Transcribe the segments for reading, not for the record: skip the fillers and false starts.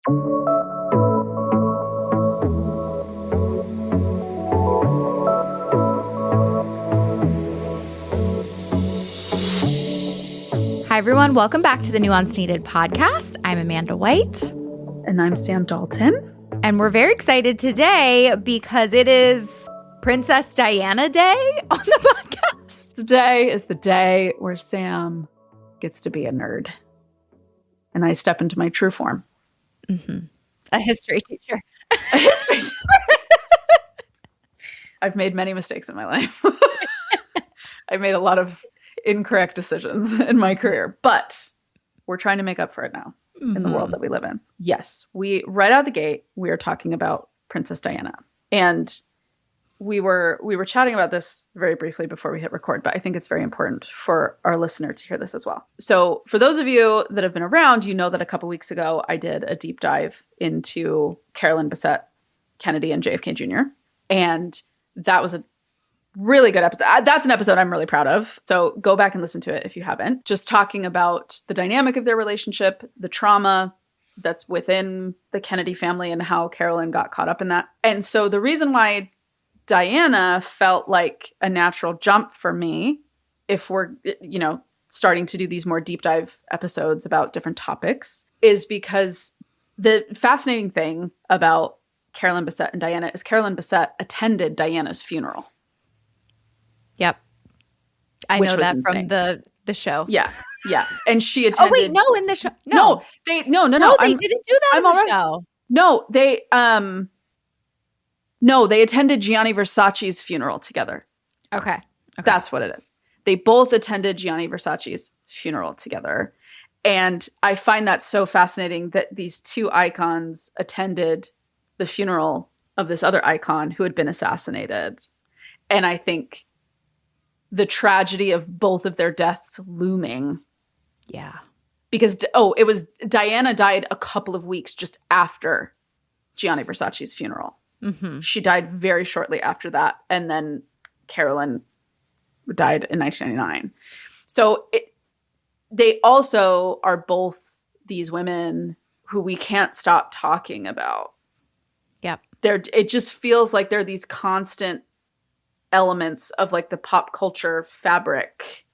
Hi, everyone. Welcome back to the Nuance Needed podcast. I'm Amanda White. And I'm Sam Dalton. And we're very excited today because it is Princess Diana Day on the podcast. Today is the day where Sam gets to be a nerd. And I step into my true form. Mm-hmm. A history teacher. A history teacher. I've made many mistakes in my life. I've made a lot of incorrect decisions in my career, but we're trying to make up for it now in the world that we live in. Yes, right out of the gate, we are talking about Princess Diana. And we were chatting about this very briefly before we hit record, but I think it's very important for our listener to hear this as well. So for those of you that have been around, you know that a couple weeks ago, I did a deep dive into Carolyn Bessette Kennedy and JFK Jr. And that was a really good episode. That's an episode I'm really proud of. So go back and listen to it if you haven't. Just talking about the dynamic of their relationship, the trauma that's within the Kennedy family and how Carolyn got caught up in that. And so the reason why Diana felt like a natural jump for me, if we're, starting to do these more deep dive episodes about different topics, is because the fascinating thing about Carolyn Bessette and Diana is Carolyn Bessette attended Diana's funeral. Yep. I know that insane. from the show. Yeah. Yeah. And she attended. Oh, wait, no, in the show. No, they didn't do that in the show. No, they attended Gianni Versace's funeral together. Okay. That's what it is. They both attended Gianni Versace's funeral together. And I find that so fascinating that these two icons attended the funeral of this other icon who had been assassinated. And I think the tragedy of both of their deaths looming. Yeah. Because, it was Diana died a couple of weeks just after Gianni Versace's funeral. Mm-hmm. She died very shortly after that. And then Carolyn died in 1999. So they also are both these women who we can't stop talking about. Yep. It just feels like they're these constant elements of like the pop culture fabric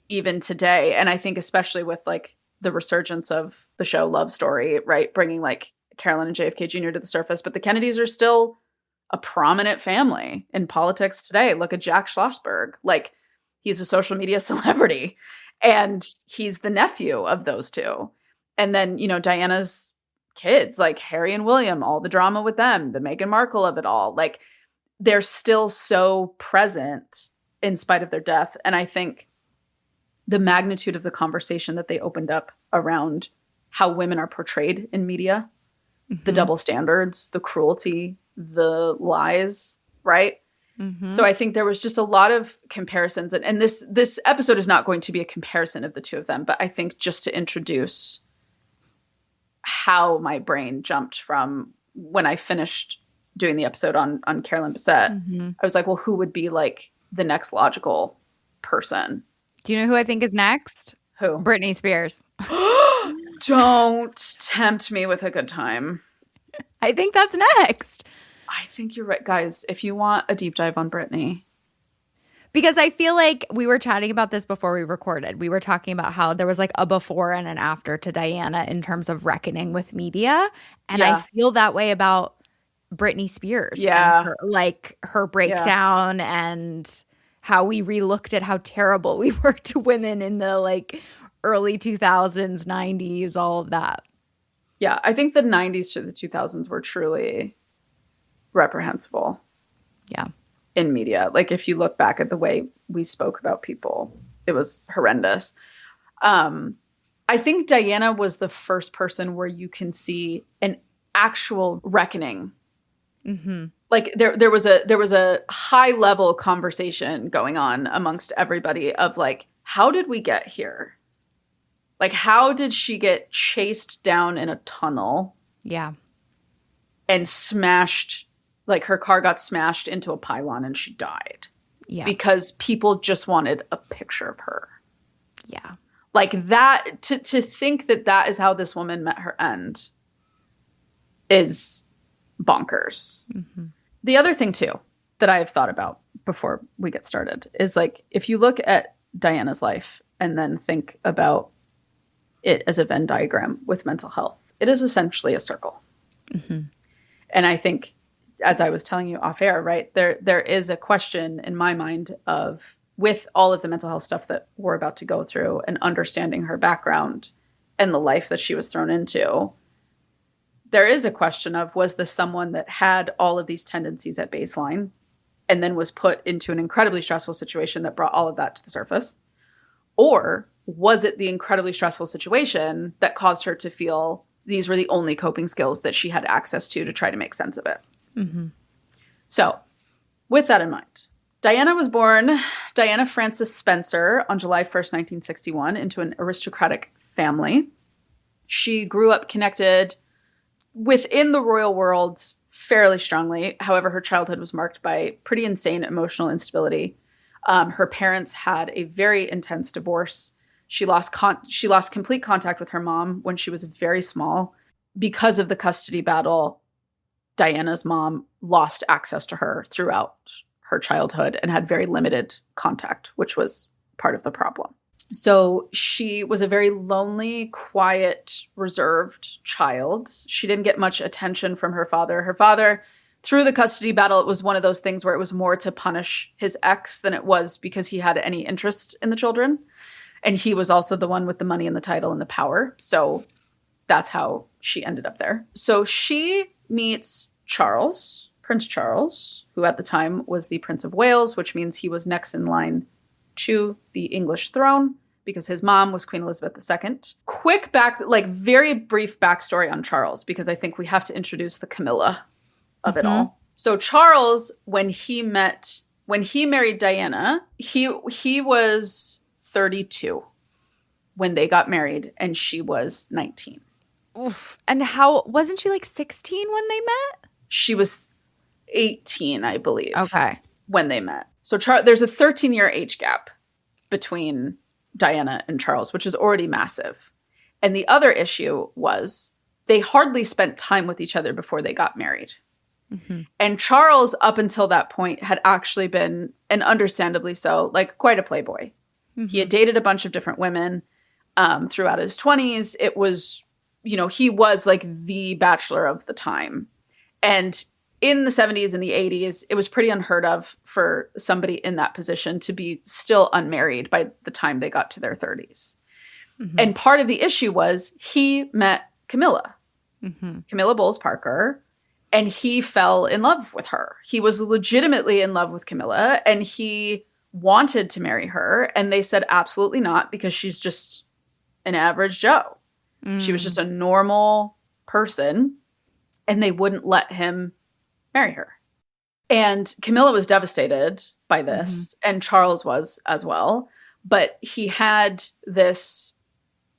even today. And I think especially with like the resurgence of the show Love Story, right? Bringing like Carolyn and JFK Jr. to the surface, but the Kennedys are still a prominent family in politics today. Look at Jack Schlossberg. Like he's a social media celebrity and he's the nephew of those two. And then, Diana's kids like Harry and William, all the drama with them, the Meghan Markle of it all, like they're still so present in spite of their death. And I think the magnitude of the conversation that they opened up around how women are portrayed in media, the double standards, the cruelty, the lies, right? Mm-hmm. So I think there was just a lot of comparisons. And this episode is not going to be a comparison of the two of them, but I think just to introduce how my brain jumped from when I finished doing the episode on Carolyn Bessette, I was like, well, who would be like the next logical person? Do you know who I think is next? Who? Britney Spears. Don't tempt me with a good time. I think that's next. I think you're right. Guys, if you want a deep dive on Britney. Because I feel like we were chatting about this before we recorded. We were talking about how there was like a before and an after to Diana in terms of reckoning with media. And I feel that way about Britney Spears. Yeah. And her breakdown and how we relooked at how terrible we were to women in the like early 2000s, 90s, all of that. Yeah, I think the 90s to the 2000s were truly reprehensible. Yeah. In media. Like if you look back at the way we spoke about people, it was horrendous. I think Diana was the first person where you can see an actual reckoning. Mm-hmm. Like there was a high level conversation going on amongst everybody of like, how did we get here? Like, how did she get chased down in a tunnel? Yeah. And smashed, like her car got smashed into a pylon and she died. Yeah. Because people just wanted a picture of her. Yeah. Like that, to think that that is how this woman met her end is bonkers. Mm-hmm. The other thing, too, that I've thought about before we get started is like, if you look at Diana's life and then think about it as a Venn diagram with mental health, it is essentially a circle. Mm-hmm. And I think, as I was telling you off air, right, there is a question in my mind of, with all of the mental health stuff that we're about to go through and understanding her background and the life that she was thrown into, there is a question of, was this someone that had all of these tendencies at baseline and then was put into an incredibly stressful situation that brought all of that to the surface? Or was it the incredibly stressful situation that caused her to feel these were the only coping skills that she had access to try to make sense of it? Mm-hmm. So with that in mind, Diana was born Diana Frances Spencer on July 1st, 1961, into an aristocratic family. She grew up connected within the royal world fairly strongly. However, her childhood was marked by pretty insane emotional instability. Her parents had a very intense divorce. She lost complete contact with her mom when she was very small. Because of the custody battle, Diana's mom lost access to her throughout her childhood and had very limited contact, which was part of the problem. So she was a very lonely, quiet, reserved child. She didn't get much attention from her father. Her father, through the custody battle, it was one of those things where it was more to punish his ex than it was because he had any interest in the children. And he was also the one with the money and the title and the power. So that's how she ended up there. So she meets Charles, Prince Charles, who at the time was the Prince of Wales, which means he was next in line to the English throne because his mom was Queen Elizabeth II. Very brief backstory on Charles, because I think we have to introduce the Camilla of it all. So Charles, when he married Diana, he was 32 when they got married, and she was 19. Oof. And wasn't she like 16 when they met? She was 18, I believe. Okay. When they met. So there's a 13-year age gap between Diana and Charles, which is already massive. And the other issue was they hardly spent time with each other before they got married. Mm-hmm. And Charles, up until that point, had actually been, and understandably so, like quite a playboy. Mm-hmm. He had dated a bunch of different women throughout his 20s. It was, he was like the bachelor of the time. And in the 70s and the 80s, it was pretty unheard of for somebody in that position to be still unmarried by the time they got to their 30s. Mm-hmm. And part of the issue was he met Camilla, Camilla Bowles Parker, and he fell in love with her. He was legitimately in love with Camilla, and he wanted to marry her. And they said absolutely not, because she's just an average Joe. Mm. She was just a normal person, and they wouldn't let him marry her. And Camilla was devastated by this, and Charles was as well. But he had this,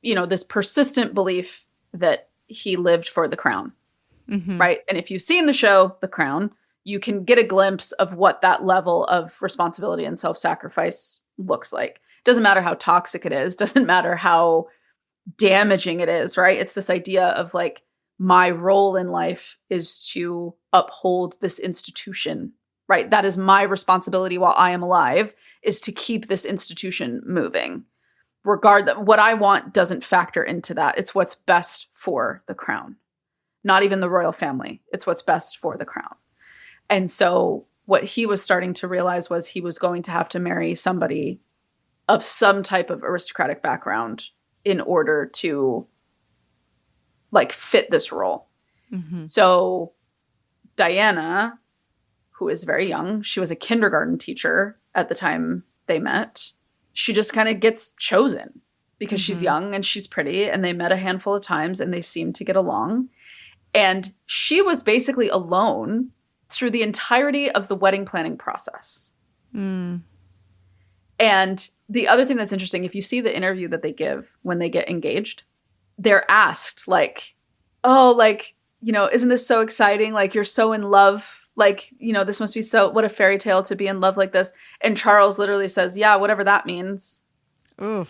this persistent belief that he lived for the crown, right? And if you've seen the show, The Crown, you can get a glimpse of what that level of responsibility and self-sacrifice looks like. Doesn't matter how toxic it is. Doesn't matter how damaging it is, right? It's this idea of like, my role in life is to uphold this institution, right? That is my responsibility while I am alive, is to keep this institution moving. What I want doesn't factor into that. It's what's best for the crown. Not even the royal family. It's what's best for the crown. And so what he was starting to realize was he was going to have to marry somebody of some type of aristocratic background in order to fit this role. Mm-hmm. So Diana, who is very young, she was a kindergarten teacher at the time they met. She just kind of gets chosen because she's young and she's pretty, and they met a handful of times and they seemed to get along. And she was basically alone through the entirety of the wedding planning process. Mm. And the other thing that's interesting, if you see the interview that they give when they get engaged, they're asked isn't this so exciting? Like, you're so in love. Like, this must be what a fairy tale to be in love like this. And Charles literally says, yeah, whatever that means. Ooh.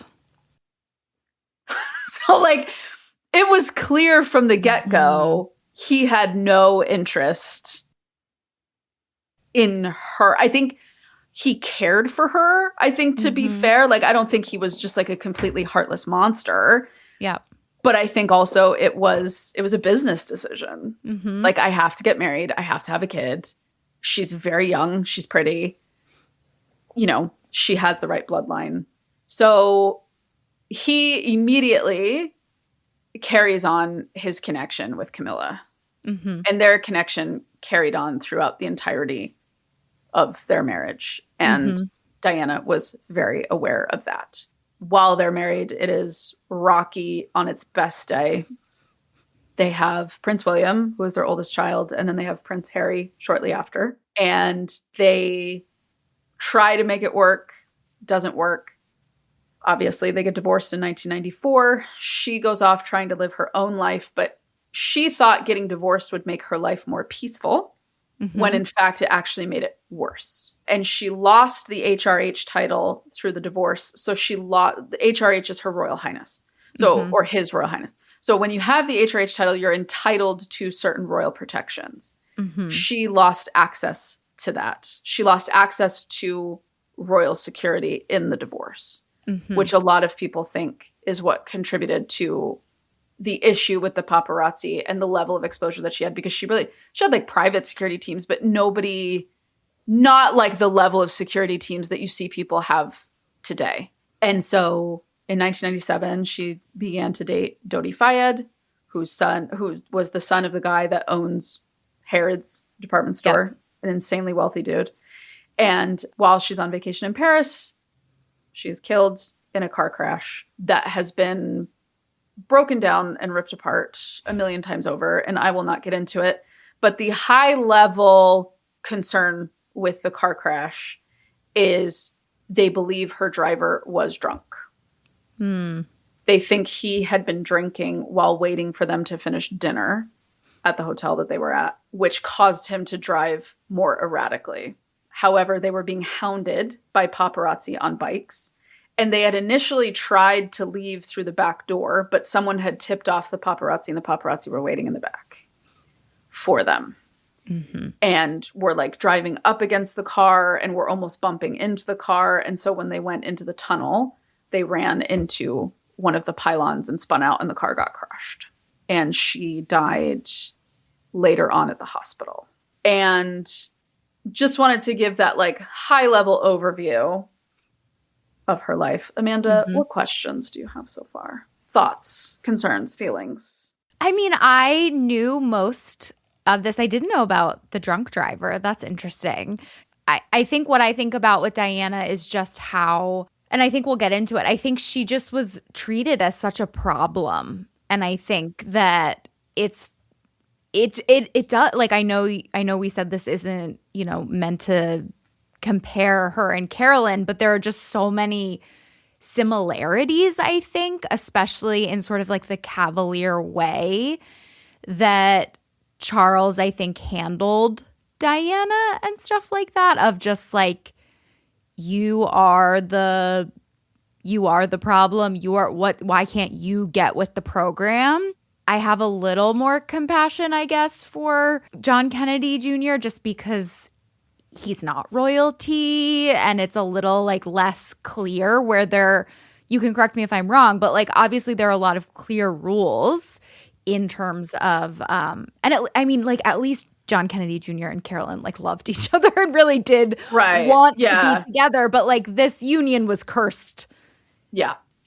So it was clear from the get-go he had no interest in her. I think he cared for her, I think, to be fair. Like, I don't think he was just like a completely heartless monster. Yeah. But I think also it was a business decision. Like, I have to get married. I have to have a kid. She's very young. She's pretty. You know, she has the right bloodline. So he immediately carries on his connection with Camilla. And their connection carried on throughout the entirety of their marriage. And Diana was very aware of that. While they're married, it is rocky on its best day. They have Prince William, who is their oldest child, and then they have Prince Harry shortly after. And they try to make it work. Doesn't work. Obviously, they get divorced in 1994. She goes off trying to live her own life, but she thought getting divorced would make her life more peaceful, when in fact it actually made it worse. And she lost the HRH title through the divorce. So she lost, the HRH is Her Royal Highness. So, or His Royal Highness. So when you have the HRH title, you're entitled to certain royal protections. She lost access to that. She lost access to royal security in the divorce, which a lot of people think is what contributed to the issue with the paparazzi and the level of exposure that she had, because she had like private security teams, but not like the level of security teams that you see people have today. And so in 1997, she began to date Dodi Fayed, who was the son of the guy that owns Harrods department store, an insanely wealthy dude. And while she's on vacation in Paris, she's killed in a car crash that has been broken down and ripped apart a million times over, and I will not get into it. But the high level concern with the car crash is they believe her driver was drunk. They think he had been drinking while waiting for them to finish dinner at the hotel that they were at, which caused him to drive more erratically. However, they were being hounded by paparazzi on bikes. And they had initially tried to leave through the back door, but someone had tipped off the paparazzi, and the paparazzi were waiting in the back for them. And were like driving up against the car and were almost bumping into the car. And so when they went into the tunnel, they ran into one of the pylons and spun out, and the car got crushed. And she died later on at the hospital. And just wanted to give that like high level overview of her life. Amanda, what questions do you have so far? Thoughts, concerns, feelings? I mean, I knew most of this. I didn't know about the drunk driver. That's interesting. I think what I think about with Diana is just how, and I think we'll get into it, I think she just was treated as such a problem. And I think that it does, like, I know we said this isn't, meant to compare her and Carolyn, but there are just so many similarities, I think, especially in sort of like the cavalier way that Charles, I think, handled Diana and stuff like that, of just like, you are the problem, why can't you get with the program? I have a little more compassion, I guess, for John Kennedy Jr. just because he's not royalty, and it's a little like less clear where you can correct me if I'm wrong, but like obviously there are a lot of clear rules in terms of at least John Kennedy Jr. and Carolyn like loved each other and really did want to be together, but like this union was cursed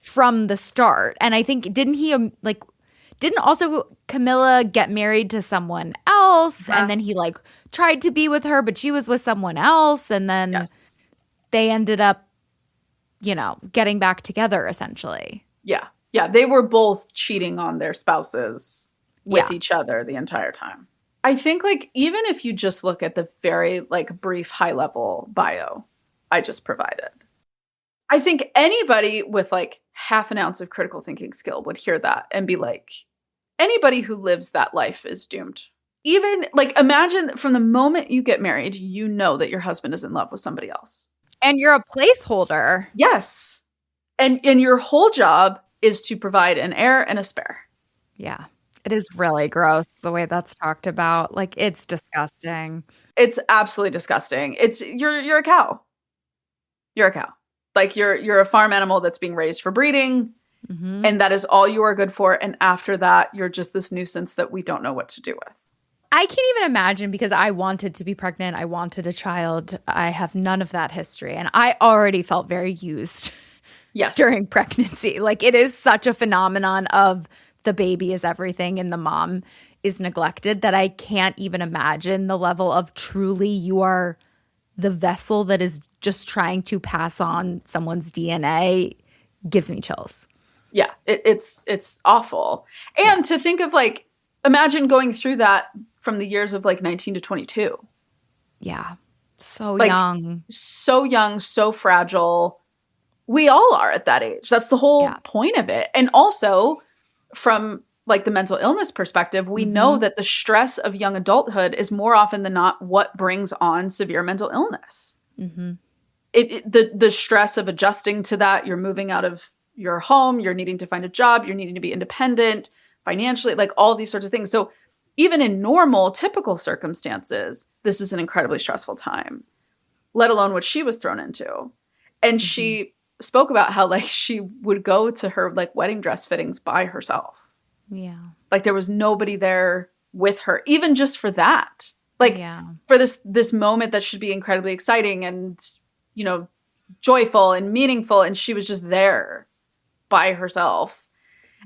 from the start. And I think didn't also Camilla get married to someone else, and then he like tried to be with her, but she was with someone else, and then they ended up, getting back together essentially. Yeah, they were both cheating on their spouses with each other the entire time. I think like even if you just look at the very like brief high level bio I just provided, I think anybody with like half an ounce of critical thinking skill would hear that and be like, anybody who lives that life is doomed. Even like imagine from the moment you get married, you know that your husband is in love with somebody else. And you're a placeholder. Yes. And your whole job is to provide an heir and a spare. Yeah. It is really gross the way that's talked about. Like, it's disgusting. It's absolutely disgusting. You're a cow. You're a cow. Like you're a farm animal that's being raised for breeding, and that is all you are good for. And after that, you're just this nuisance that we don't know what to do with. I can't even imagine, because I wanted to be pregnant. I wanted a child. I have none of that history. And I already felt very used during pregnancy. Like, it is such a phenomenon of the baby is everything and the mom is neglected that I can't even imagine the level of truly you are the vessel that is just trying to pass on someone's DNA gives me chills. Yeah, it's awful. And to think of, like, imagine going through that from the years of like 19 to 22. Yeah. So like, young. So young, so fragile. We all are at that age. That's the whole point of it. And also from like the mental illness perspective, we know that the stress of young adulthood is more often than not what brings on severe mental illness. The stress of adjusting to that, you're moving out of your home, you're needing to find a job, you're needing to be independent financially, like all these sorts of things. So even in normal, typical circumstances, this is an incredibly stressful time, let alone what she was thrown into. And she spoke about how like she would go to her like wedding dress fittings by herself. Yeah. Like there was nobody there with her, even just for that. Like for this moment that should be incredibly exciting and, you know, joyful and meaningful. And she was just there by herself.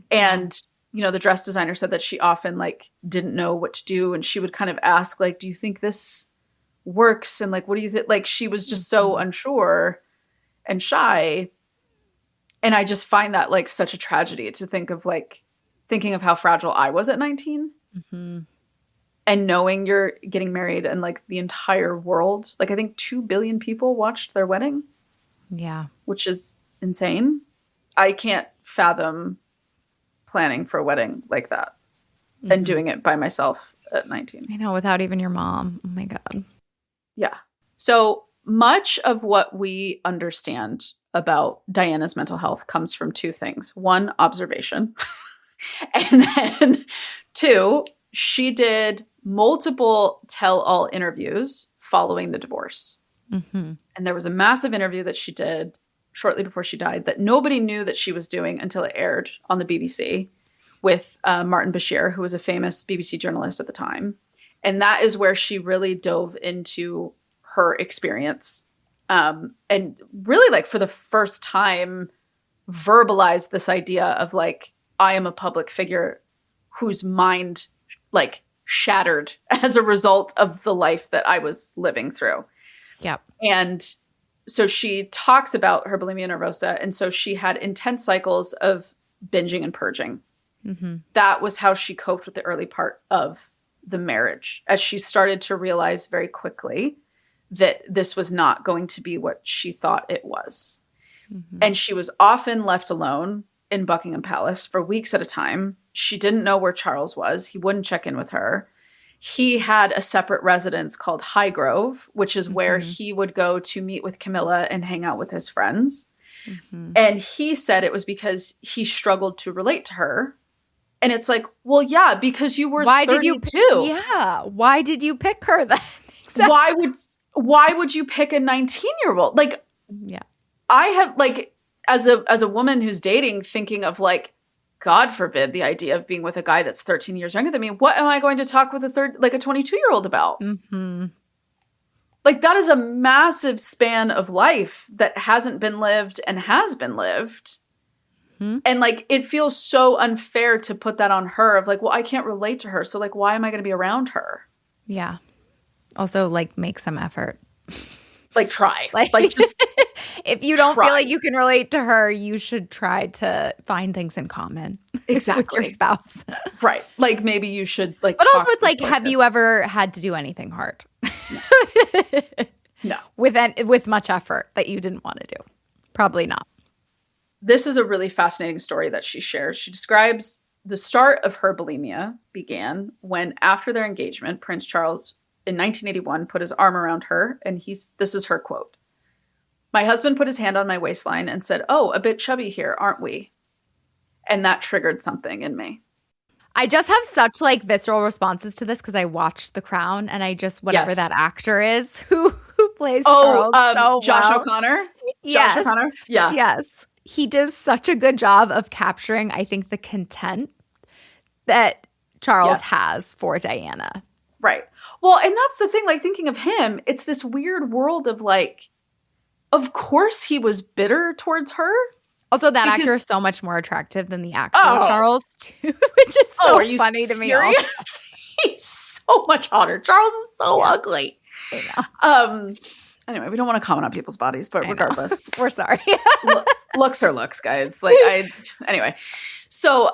And you know, the dress designer said that she often like didn't know what to do. And she would kind of ask like, do you think this works? And like, what do you think? Like she was just so unsure and shy. And I just find that like such a tragedy to think of, like thinking of how fragile I was at 19 and knowing you're getting married and like the entire world, like I think 2 billion people watched their wedding. Yeah. Which is insane. I can't fathom planning for a wedding like that and doing it by myself at 19. I know, without even your mom. Oh my God. Yeah. So much of what we understand about Diana's mental health comes from two things. One, observation. And then two, she did multiple tell-all interviews following the divorce. And there was a massive interview that she did shortly before she died that nobody knew that she was doing until it aired on the BBC with Martin Bashir, who was a famous BBC journalist at the time. And that is where she really dove into her experience and really, like, for the first time, verbalized this idea of, like, I am a public figure whose mind, like, shattered as a result of the life that I was living through. Yep. And so she talks about her bulimia nervosa. And so she had intense cycles of binging and purging. That was how she coped with the early part of the marriage, as she started to realize very quickly that this was not going to be what she thought it was. And she was often left alone in Buckingham Palace for weeks at a time. She didn't know where Charles was. He wouldn't check in with her. He had a separate residence called Highgrove, which is where he would go to meet with Camilla and hang out with his friends. And he said it was because he struggled to relate to her. And it's like, well, yeah, because you were 32. Why did you pick her then? Exactly. Why would you pick a 19-year-old? Like, I have, like, as a woman who's dating, thinking of, like, God forbid, the idea of being with a guy that's 13 years younger than me. What am I going to talk with a 22-year-old about? Like, that is a massive span of life that hasn't been lived and has been lived. And, like, it feels so unfair to put that on her of, like, well, I can't relate to her. So, like, why am I going to be around her? Yeah. Also, like, make some effort. Like, try. Like just if you don't feel like you can relate to her, you should try to find things in common. Exactly. With your spouse. Right. Like, maybe you should, like, but also it's like, have you ever had to do anything hard? No. With much effort that you didn't want to do? Probably not. This is a really fascinating story that she shares. She describes the start of her bulimia began when, after their engagement, Prince Charles in 1981 put his arm around her, and this is her quote. "My husband put his hand on my waistline and said, 'Oh, a bit chubby here, aren't we?' And that triggered something in me." I just have such like visceral responses to this because I watched The Crown and I just, whatever that actor is who plays Charles so Josh well. O'Connor? Yes. Josh O'Connor? Yeah. Yes. He does such a good job of capturing, I think, the content that Charles has for Diana. Right. Well, and that's the thing, like thinking of him, it's this weird world of like, of course he was bitter towards her. Also, that actor is so much more attractive than the actual Charles, too, which is so funny to me. He's so much hotter. Charles is so ugly. I know. Anyway, we don't want to comment on people's bodies, but regardless. We're sorry. Looks are looks, guys. Like, anyway. So,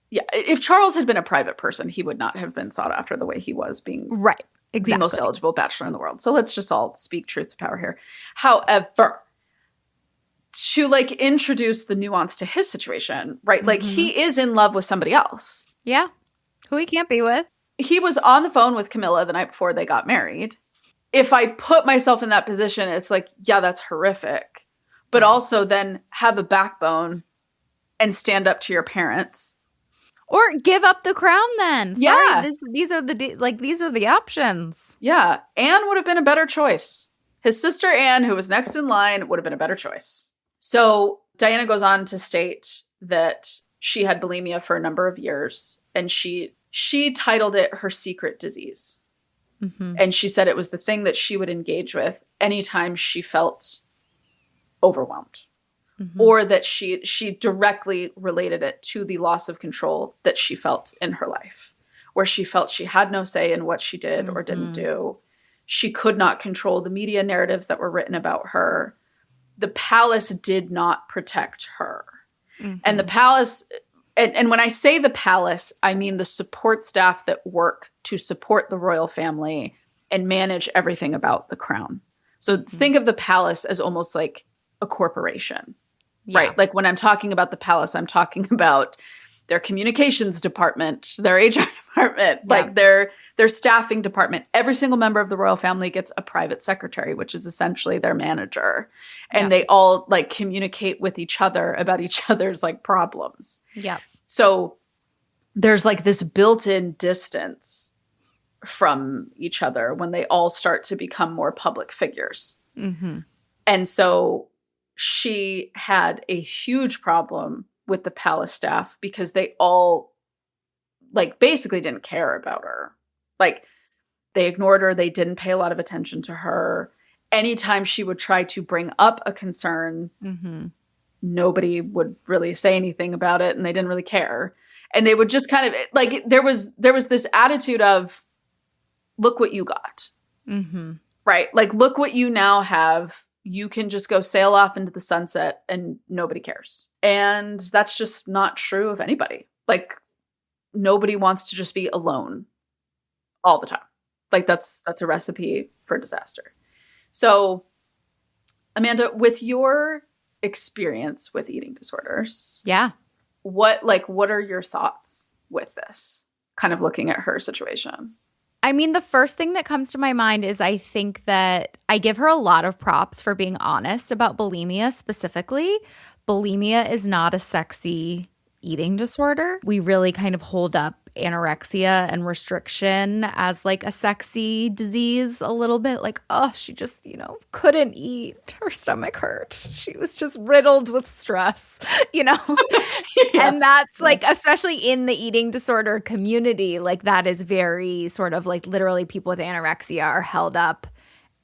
yeah, if Charles had been a private person, he would not have been sought after the way he was being the most eligible bachelor in the world. So let's just all speak truth to power here. However, to like introduce the nuance to his situation, right? Like he is in love with somebody else. Yeah. Who he can't be with. He was on the phone with Camilla the night before they got married. If I put myself in that position, it's like, yeah, that's horrific. But also then have a backbone and stand up to your parents. Or give up the crown then. Yeah. Sorry, these are the options. Yeah. Anne would have been a better choice. His sister Anne, who was next in line, would have been a better choice. So Diana goes on to state that she had bulimia for a number of years, and she titled it her secret disease. And she said it was the thing that she would engage with anytime she felt overwhelmed, or that she directly related it to the loss of control that she felt in her life, where she felt she had no say in what she did or didn't do. She could not control the media narratives that were written about her. The palace did not protect her. And the palace, and when I say the palace, I mean the support staff that work to support the royal family and manage everything about the crown. So think of the palace as almost like a corporation, right? Like when I'm talking about the palace, I'm talking about their communications department, their HR department, like their staffing department. Every single member of the royal family gets a private secretary, which is essentially their manager. And they all like communicate with each other about each other's like problems. Yeah. So there's like this built-in distance from each other when they all start to become more public figures. And so she had a huge problem with the palace staff because they all like basically didn't care about her. Like they ignored her. They didn't pay a lot of attention to her. Anytime she would try to bring up a concern, nobody would really say anything about it, and they didn't really care. And they would just kind of like, there was this attitude of, look what you got, right? Like, look what you now have. You can just go sail off into the sunset and nobody cares. And that's just not true of anybody. Like, nobody wants to just be alone all the time. Like, that's a recipe for disaster. So, Amanda, with your experience with eating disorders, what are your thoughts with this? Kind of looking at her situation. I mean, the first thing that comes to my mind is I think that I give her a lot of props for being honest about bulimia specifically. Bulimia is not a sexy eating disorder. We really kind of hold up anorexia and restriction as like a sexy disease a little bit. Like, oh, she just, couldn't eat. Her stomach hurt. She was just riddled with stress, And that's like, especially in the eating disorder community, like that is very sort of like literally people with anorexia are held up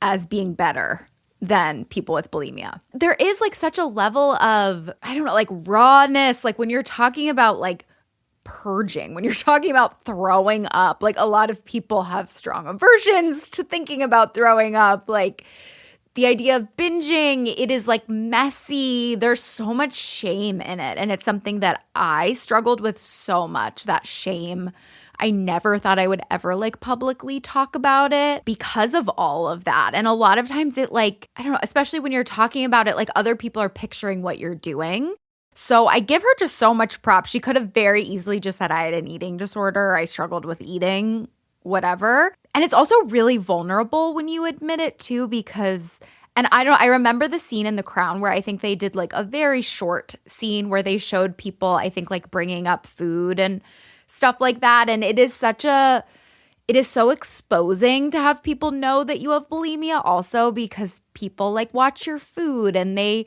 as being better than people with bulimia. There is like such a level of, I don't know, like rawness, like when you're talking about like purging, when you're talking about throwing up, like a lot of people have strong aversions to thinking about throwing up, like the idea of binging, it is like messy. There's so much shame in it. And it's something that I struggled with so much, that shame. I never thought I would ever like publicly talk about it because of all of that. And a lot of times it like, I don't know, especially when you're talking about it, like other people are picturing what you're doing. So I give her just so much props. She could have very easily just said, I had an eating disorder. I struggled with eating, whatever. And it's also really vulnerable when you admit it too, because And I remember the scene in The Crown where I think they did like a very short scene where they showed people, I think, like bringing up food and stuff like that. And it is so exposing to have people know that you have bulimia also, because people like watch your food and they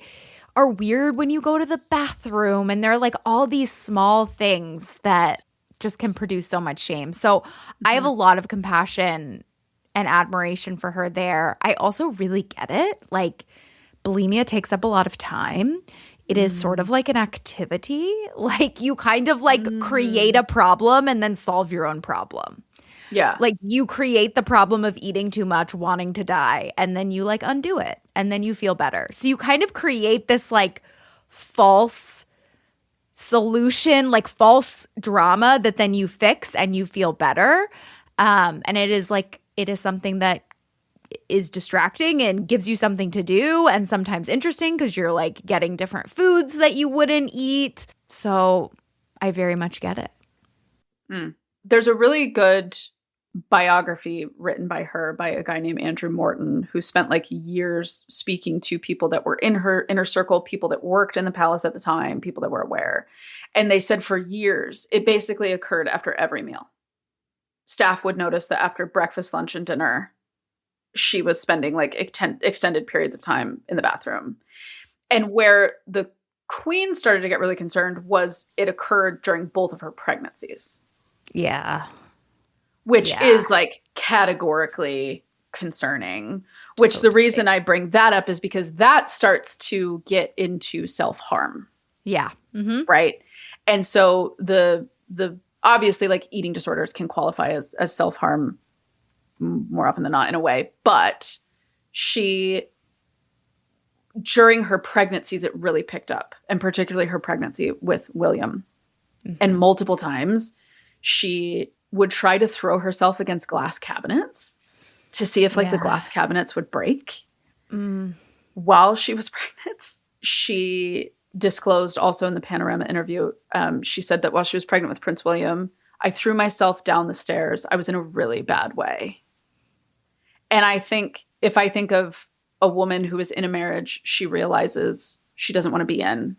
are weird when you go to the bathroom, and there are like all these small things that just can produce so much shame. So I have a lot of compassion and admiration for her there. I also really get it. Like, bulimia takes up a lot of time. It is sort of like an activity. Like, you kind of like create a problem and then solve your own problem. Yeah. Like, you create the problem of eating too much, wanting to die, and then you like undo it, and then you feel better. So you kind of create this like false solution, like false drama that then you fix and you feel better. And it is something that is distracting and gives you something to do, and sometimes interesting because you're like getting different foods that you wouldn't eat. So I very much get it. There's a really good biography written by her by a guy named Andrew Morton, who spent like years speaking to people that were in her inner circle, people that worked in the palace at the time, people that were aware. And they said for years, it basically occurred after every meal. Staff would notice that after breakfast, lunch, and dinner, she was spending like extended periods of time in the bathroom. And where the queen started to get really concerned was it occurred during both of her pregnancies. Yeah. Which is like categorically concerning, which the reason I bring that up is because that starts to get into self-harm. Yeah. Mm-hmm. Right. And so the obviously like eating disorders can qualify as self-harm more often than not in a way, but during her pregnancies, it really picked up, and particularly her pregnancy with William. And multiple times she would try to throw herself against glass cabinets to see if like the glass cabinets would break. While she was pregnant. She disclosed also in the Panorama interview, she said that while she was pregnant with Prince William, I threw myself down the stairs. I was in a really bad way. And I think if I think of a woman who is in a marriage she realizes she doesn't want to be in.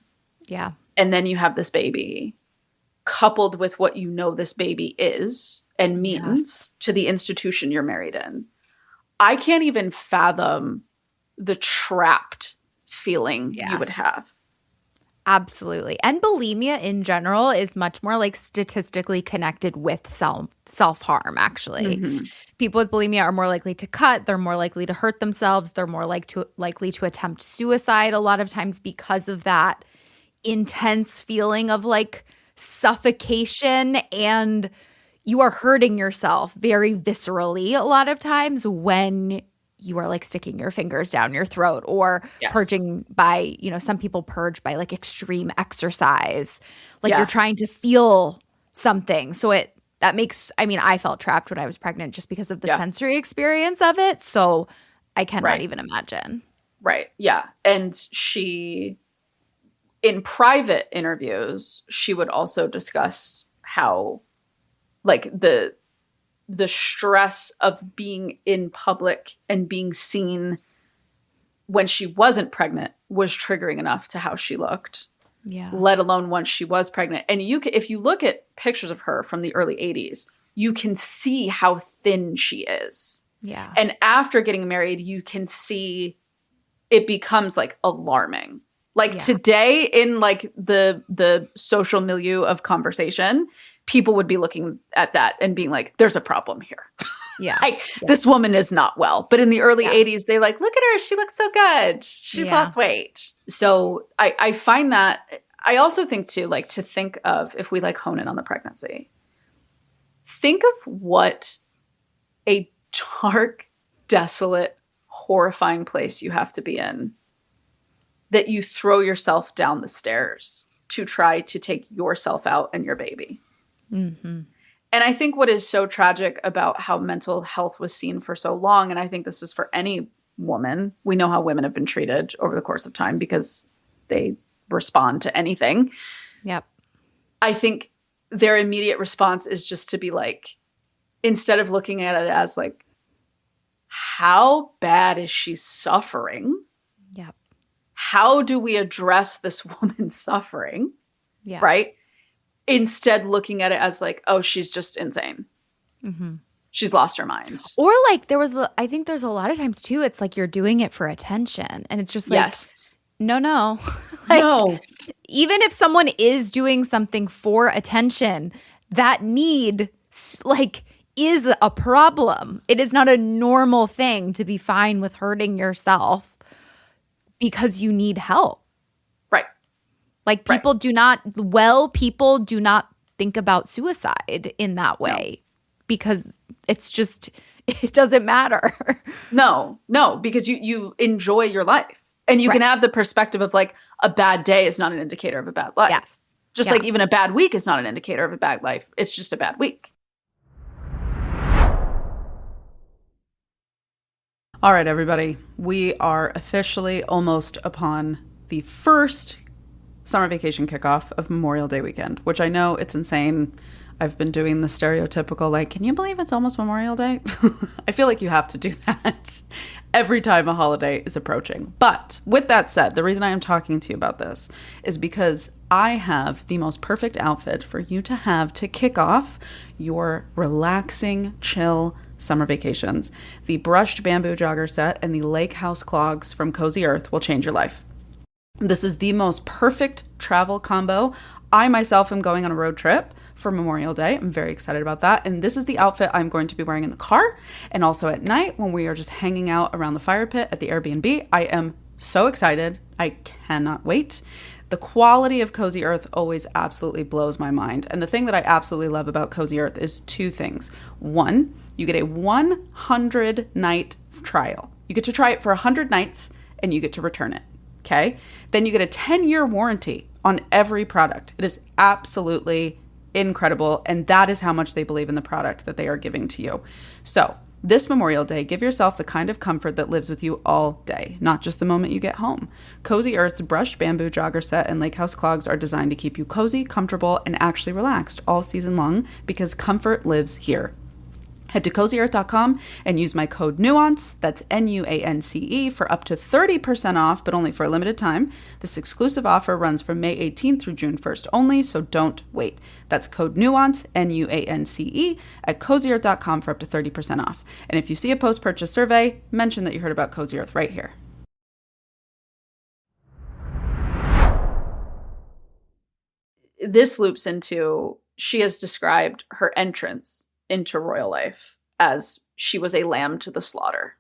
Yeah. And then you have this baby, coupled with what you know this baby is and means to the institution you're married in. I can't even fathom the trapped feeling you would have. Absolutely. And bulimia in general is much more like statistically connected with self-harm, actually. People with bulimia are more likely to cut. They're more likely to hurt themselves. They're more likely to attempt suicide a lot of times because of that intense feeling of like suffocation, and you are hurting yourself very viscerally a lot of times when you are like sticking your fingers down your throat or purging by, some people purge by like extreme exercise. Like you're trying to feel something. So I felt trapped when I was pregnant just because of the sensory experience of it. So I cannot even imagine. Right. Yeah. And she, in private interviews, she would also discuss how like the stress of being in public and being seen when she wasn't pregnant was triggering enough to how she looked. Yeah. Let alone once she was pregnant. And if you look at pictures of her from the early 80s, you can see how thin she is. Yeah. And after getting married, you can see it becomes like alarming. Like today in like the social milieu of conversation, people would be looking at that and being like, there's a problem here. Yeah. This woman is not well. But in the early 80s, they like, look at her. She looks so good. She's lost weight. So I find that, I also think too, like to think of, if we like hone in on the pregnancy, think of what a dark, desolate, horrifying place you have to be in that you throw yourself down the stairs to try to take yourself out and your baby. Mm-hmm. And I think what is so tragic about how mental health was seen for so long, and I think this is for any woman, we know how women have been treated over the course of time because they respond to anything. Yep. I think their immediate response is just to be like, instead of looking at it as like, how bad is she suffering? Yep. How do we address this woman's suffering? Yeah. Right? Instead looking at it as like, oh, she's just insane. Mm-hmm. She's lost her mind. Or like I think there's a lot of times too, it's like you're doing it for attention. And it's just like, yes. No. Like, no. Even if someone is doing something for attention, that need like is a problem. It is not a normal thing to be fine with hurting yourself because you need help. Right. Like people do not think about suicide in that way because it's just, it doesn't matter. No, because you enjoy your life. And you can have the perspective of like a bad day is not an indicator of a bad life. Yes. Just like even a bad week is not an indicator of a bad life. It's just a bad week. All right, everybody. We are officially almost upon the first summer vacation kickoff of Memorial Day weekend, which I know it's insane. I've been doing the stereotypical, like, can you believe it's almost Memorial Day? I feel like you have to do that every time a holiday is approaching. But with that said, the reason I am talking to you about this is because I have the most perfect outfit for you to have to kick off your relaxing, chill summer vacations. The brushed bamboo jogger set and the lake house clogs from Cozy Earth will change your life. This is the most perfect travel combo. I myself am going on a road trip for Memorial Day. I'm very excited about that. And this is the outfit I'm going to be wearing in the car and also at night when we are just hanging out around the fire pit at the Airbnb. I am so excited. I cannot wait. The quality of Cozy Earth always absolutely blows my mind. And the thing that I absolutely love about Cozy Earth is two things. One, you get a 100-night trial. You get to try it for 100 nights and you get to return it. Okay? Then you get a 10-year warranty on every product. It is absolutely incredible. And that is how much they believe in the product that they are giving to you. So this Memorial Day, give yourself the kind of comfort that lives with you all day, not just the moment you get home. Cozy Earth's brushed bamboo jogger set and lake house clogs are designed to keep you cozy, comfortable, and actually relaxed all season long because comfort lives here. Head to CozyEarth.com and use my code NUANCE, that's NUANCE, for up to 30% off, but only for a limited time. This exclusive offer runs from May 18th through June 1st only, so don't wait. That's code NUANCE, NUANCE, at CozyEarth.com for up to 30% off. And if you see a post-purchase survey, mention that you heard about Cozy Earth right here. This loops into, she has described her entrance into royal life as she was a lamb to the slaughter.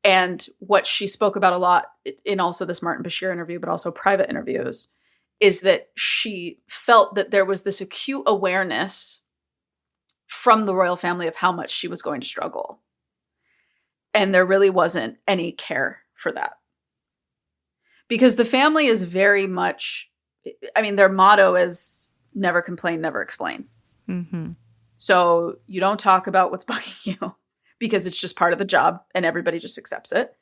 And what she spoke about a lot in also this Martin Bashir interview, but also private interviews, is that she felt that there was this acute awareness from the royal family of how much she was going to struggle. And there really wasn't any care for that. Because the family is very much, I mean, their motto is never complain, never explain. Mm-hmm. So you don't talk about what's bugging you because it's just part of the job and everybody just accepts it.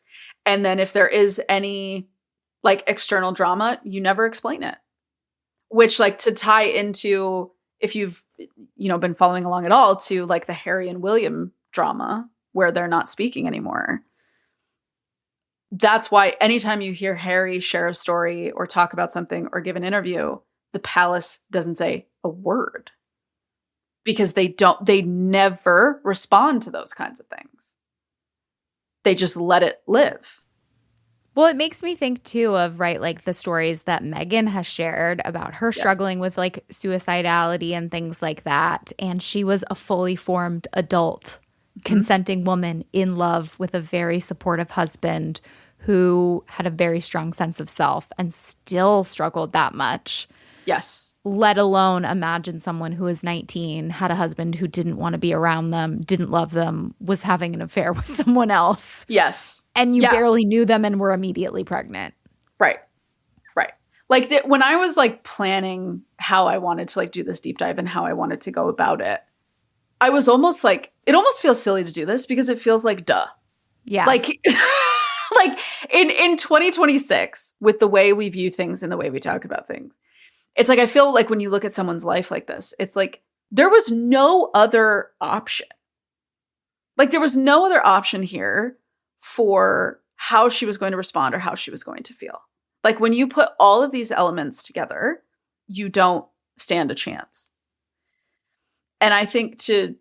And then if there is any like external drama, you never explain it. Which like to tie into, if you've, been following along at all, to like the Harry and William drama where they're not speaking anymore. That's why anytime you hear Harry share a story or talk about something or give an interview, the palace doesn't say a word. Because they never respond to those kinds of things. They just let it live. Well, it makes me think too of, like the stories that Meghan has shared about her struggling with like suicidality and things like that. And she was a fully formed adult, consenting woman in love with a very supportive husband who had a very strong sense of self and still struggled that much. Yes. Let alone imagine someone who was 19, had a husband who didn't want to be around them, didn't love them, was having an affair with someone else. Yes. And you barely knew them and were immediately pregnant. Right. Like when I was like planning how I wanted to like do this deep dive and how I wanted to go about it, I was almost like, it almost feels silly to do this because it feels like duh. Yeah. Like like in 2026, with the way we view things and the way we talk about things, it's like, I feel like when you look at someone's life like this, it's like there was no other option. Like there was no other option here for how she was going to respond or how she was going to feel. Like when you put all of these elements together, you don't stand a chance. And I think to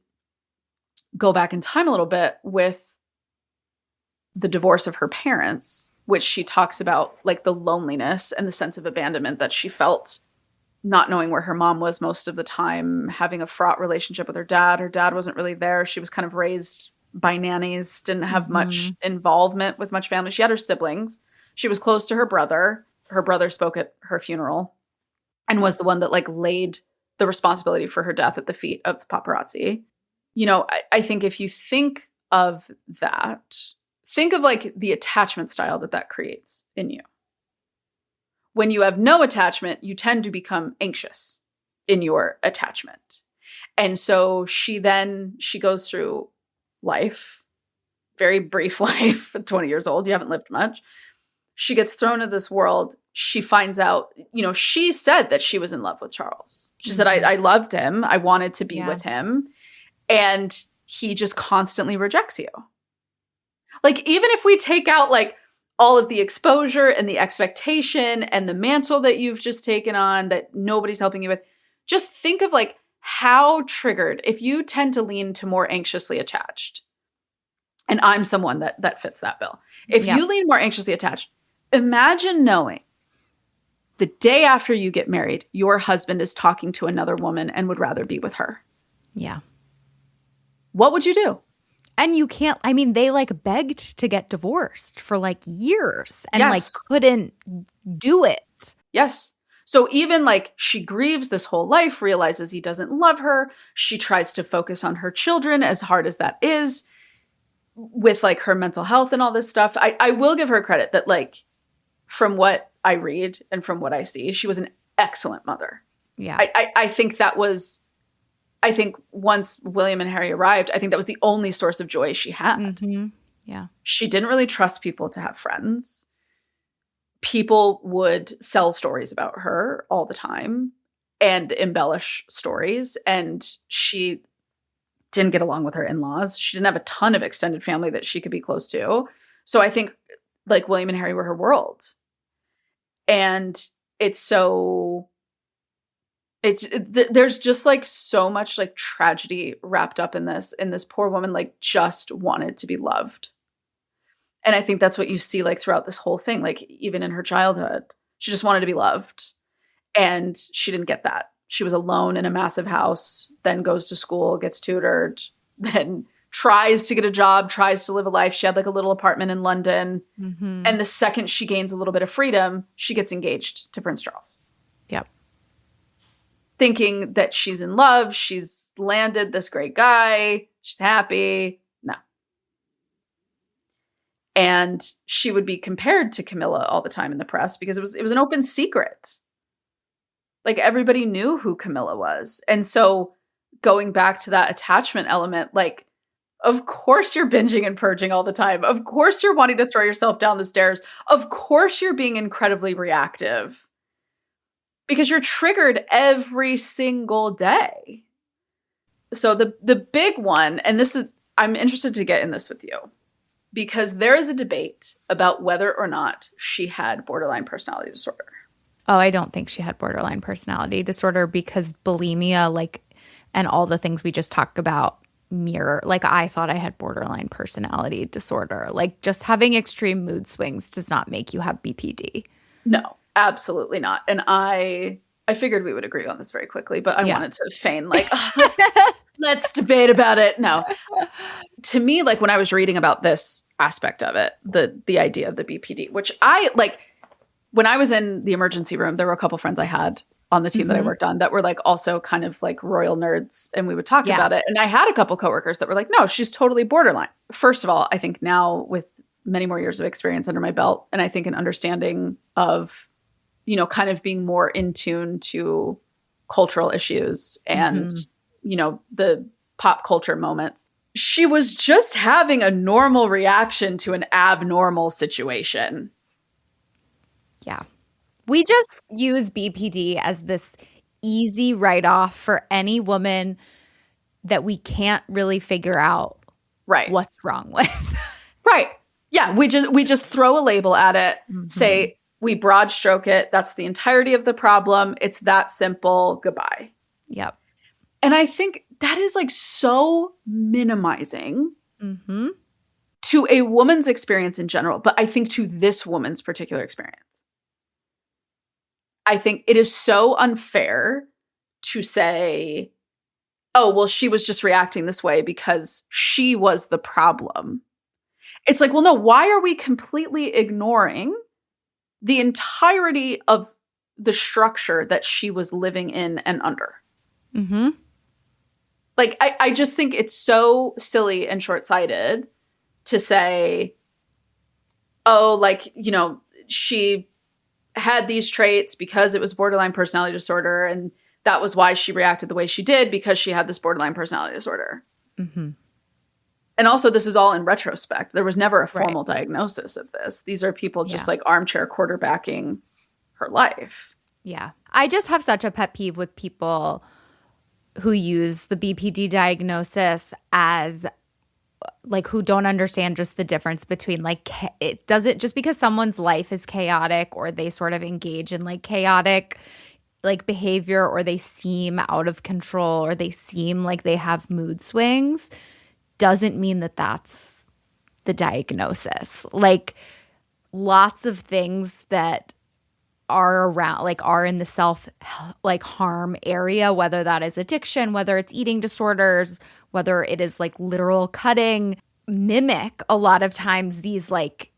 go back in time a little bit with the divorce of her parents, which she talks about like the loneliness and the sense of abandonment that she felt, not knowing where her mom was most of the time, having a fraught relationship with her dad. Her dad wasn't really there. She was kind of raised by nannies, didn't have much involvement with much family. She had her siblings. She was close to her brother. Her brother spoke at her funeral and was the one that like laid the responsibility for her death at the feet of the paparazzi. You know, I think if you think of that, think of like the attachment style that creates in you. When you have no attachment, you tend to become anxious in your attachment. And so she goes through life, very brief life at 20 years old. You haven't lived much. She gets thrown into this world. She finds out, you know, she said that she was in love with Charles. She said, I loved him. I wanted to be with him. And he just constantly rejects you. Like, even if we take out like all of the exposure and the expectation and the mantle that you've just taken on that nobody's helping you with, just think of like how triggered, if you tend to lean to more anxiously attached, and I'm someone that fits that bill. If you lean more anxiously attached, imagine knowing the day after you get married, your husband is talking to another woman and would rather be with her. Yeah. What would you do? And you can't, I mean, they like begged to get divorced for like years and like couldn't do it. Yes. So even like she grieves this whole life, realizes he doesn't love her. She tries to focus on her children, as hard as that is, with like her mental health and all this stuff. I will give her credit that like from what I read and from what I see, she was an excellent mother. Yeah. I think that was, I think once William and Harry arrived, I think that was the only source of joy she had. Mm-hmm. Yeah. She didn't really trust people to have friends. People would sell stories about her all the time and embellish stories. And she didn't get along with her in-laws. She didn't have a ton of extended family that she could be close to. So I think like William and Harry were her world. And there's just like so much like tragedy wrapped up in this poor woman like just wanted to be loved. And I think that's what you see like throughout this whole thing. Like even in her childhood, she just wanted to be loved and she didn't get that. She was alone in a massive house, then goes to school, gets tutored, then tries to get a job, tries to live a life. She had like a little apartment in London. Mm-hmm. And the second she gains a little bit of freedom, she gets engaged to Prince Charles. Yep. Thinking that she's in love, she's landed this great guy, she's happy. No. And she would be compared to Camilla all the time in the press because it was an open secret. Like everybody knew who Camilla was. And so going back to that attachment element, like, of course you're binging and purging all the time. Of course you're wanting to throw yourself down the stairs. Of course you're being incredibly reactive. Because you're triggered every single day. So the big one, and this is, I'm interested to get in this with you, because there is a debate about whether or not she had borderline personality disorder. Oh, I don't think she had borderline personality disorder because bulimia, like, and all the things we just talked about mirror. Like, I thought I had borderline personality disorder. Like, just having extreme mood swings does not make you have BPD. No. Absolutely not. And I figured we would agree on this very quickly, but I wanted to feign like, let's debate about it. No. To me, like when I was reading about this aspect of it, the idea of the BPD, which I like, when I was in the emergency room, there were a couple friends I had on the team that I worked on that were like also kind of like royal nerds, and we would talk about it. And I had a couple coworkers that were like, no, she's totally borderline. First of all, I think now with many more years of experience under my belt, and I think an understanding of, you know, kind of being more in tune to cultural issues and, you know, the pop culture moments. She was just having a normal reaction to an abnormal situation. Yeah. We just use BPD as this easy write-off for any woman that we can't really figure out what's wrong with. Right. Yeah, we just throw a label at it, say we broad stroke it. That's the entirety of the problem. It's that simple. Goodbye. Yep. And I think that is like so minimizing to a woman's experience in general, but I think to this woman's particular experience. I think it is so unfair to say, oh, well, she was just reacting this way because she was the problem. It's like, well, no, why are we completely ignoring the entirety of the structure that she was living in and under? Like, I just think it's so silly and short-sighted to say, oh, like, you know, she had these traits because it was borderline personality disorder, and that was why she reacted the way she did, because she had this borderline personality disorder. And also, this is all in retrospect. There was never a formal diagnosis of this. These are people just like armchair quarterbacking her life. Yeah. I just have such a pet peeve with people who use the BPD diagnosis as like who don't understand just the difference between like it doesn't just because someone's life is chaotic or they sort of engage in like chaotic like behavior or they seem out of control or they seem like they have mood swings doesn't mean that that's the diagnosis. Like lots of things that are around like are in the self like harm area, whether that is addiction, whether it's eating disorders, whether it is like literal cutting, mimic a lot of times these like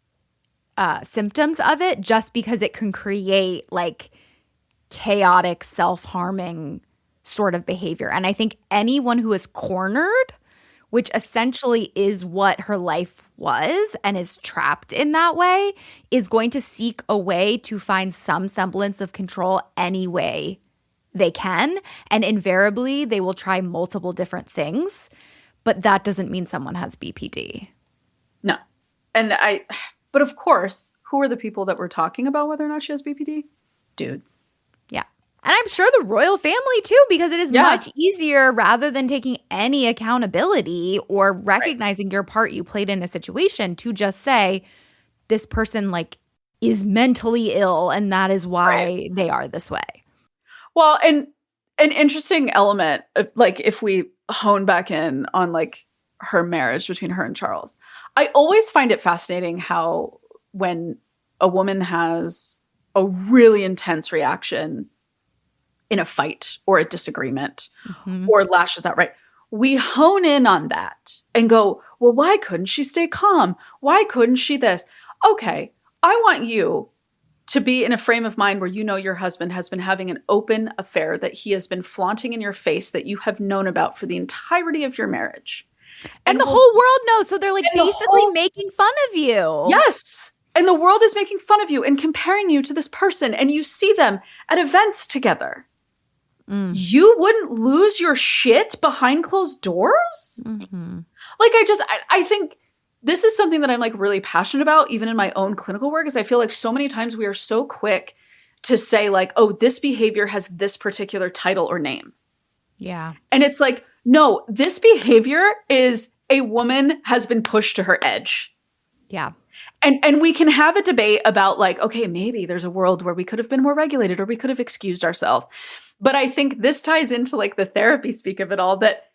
symptoms of it just because it can create like chaotic self-harming sort of behavior. And I think anyone who is cornered, which essentially is what her life was and is trapped in that way, is going to seek a way to find some semblance of control any way they can. And invariably, they will try multiple different things. But that doesn't mean someone has BPD. No. But of course, who are the people that we're talking about whether or not she has BPD? Dudes. Yeah. And I'm sure the royal family too, because it is much easier rather than taking any accountability or recognizing your part you played in a situation to just say this person like is mentally ill and that is why they are this way. Well, and an interesting element, like if we hone back in on like her marriage between her and Charles, I always find it fascinating how when a woman has a really intense reaction in a fight or a disagreement or lashes out, we hone in on that and go, well, why couldn't she stay calm? Why couldn't she this? Okay, I want you to be in a frame of mind where you know your husband has been having an open affair that he has been flaunting in your face that you have known about for the entirety of your marriage. And the whole world knows. So they're like basically making fun of you. Yes. And the world is making fun of you and comparing you to this person. And you see them at events together. You wouldn't lose your shit behind closed doors? Like I think this is something that I'm like really passionate about, even in my own clinical work, is I feel like so many times we are so quick to say like, oh, this behavior has this particular title or name. Yeah. And it's like, no, this behavior is a woman has been pushed to her edge. Yeah. And we can have a debate about like, okay, maybe there's a world where we could have been more regulated or we could have excused ourselves. But I think this ties into like the therapy speak of it all, that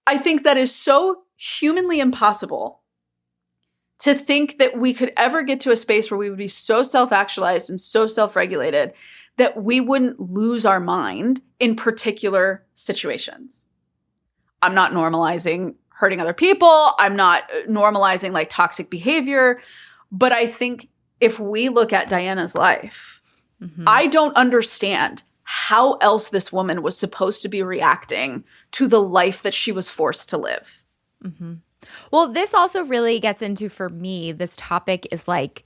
I think that is so humanly impossible to think that we could ever get to a space where we would be so self-actualized and so self-regulated that we wouldn't lose our mind in particular situations. I'm not normalizing hurting other people. I'm not normalizing like toxic behavior. But I think if we look at Diana's life, I don't understand how else this woman was supposed to be reacting to the life that she was forced to live. Well, this also really gets into, for me, this topic is like,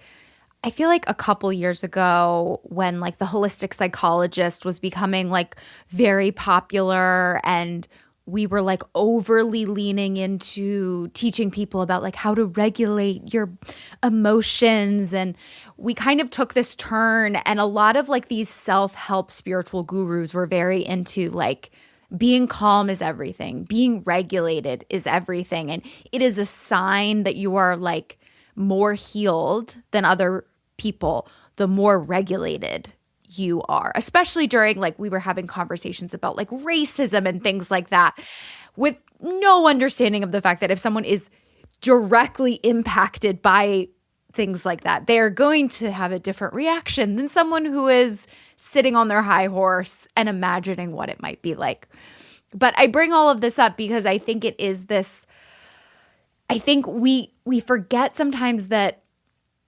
I feel like a couple years ago when like the holistic psychologist was becoming like very popular and we were like overly leaning into teaching people about like how to regulate your emotions. And we kind of took this turn, and a lot of like these self-help spiritual gurus were very into like being calm is everything. Being regulated is everything. And it is a sign that you are like more healed than other people, the more regulated you are, especially during like we were having conversations about like racism and things like that with no understanding of the fact that if someone is directly impacted by things like that, they're going to have a different reaction than someone who is sitting on their high horse and imagining what it might be like. But I bring all of this up because I think it is this, I think we forget sometimes that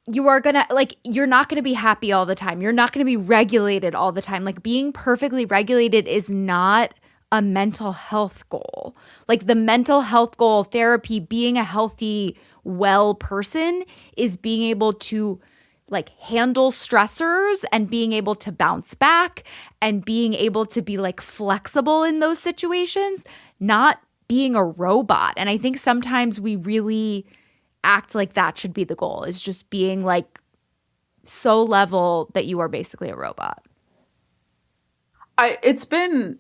you are going to, like, you're not going to be happy all the time. You're not going to be regulated all the time. Like, being perfectly regulated is not a mental health goal. Like, the mental health goal, therapy, being a healthy, well person is being able to like handle stressors and being able to bounce back and being able to be like flexible in those situations, not being a robot. And I think sometimes we really act like that should be the goal, is just being like so level that you are basically a robot. It's been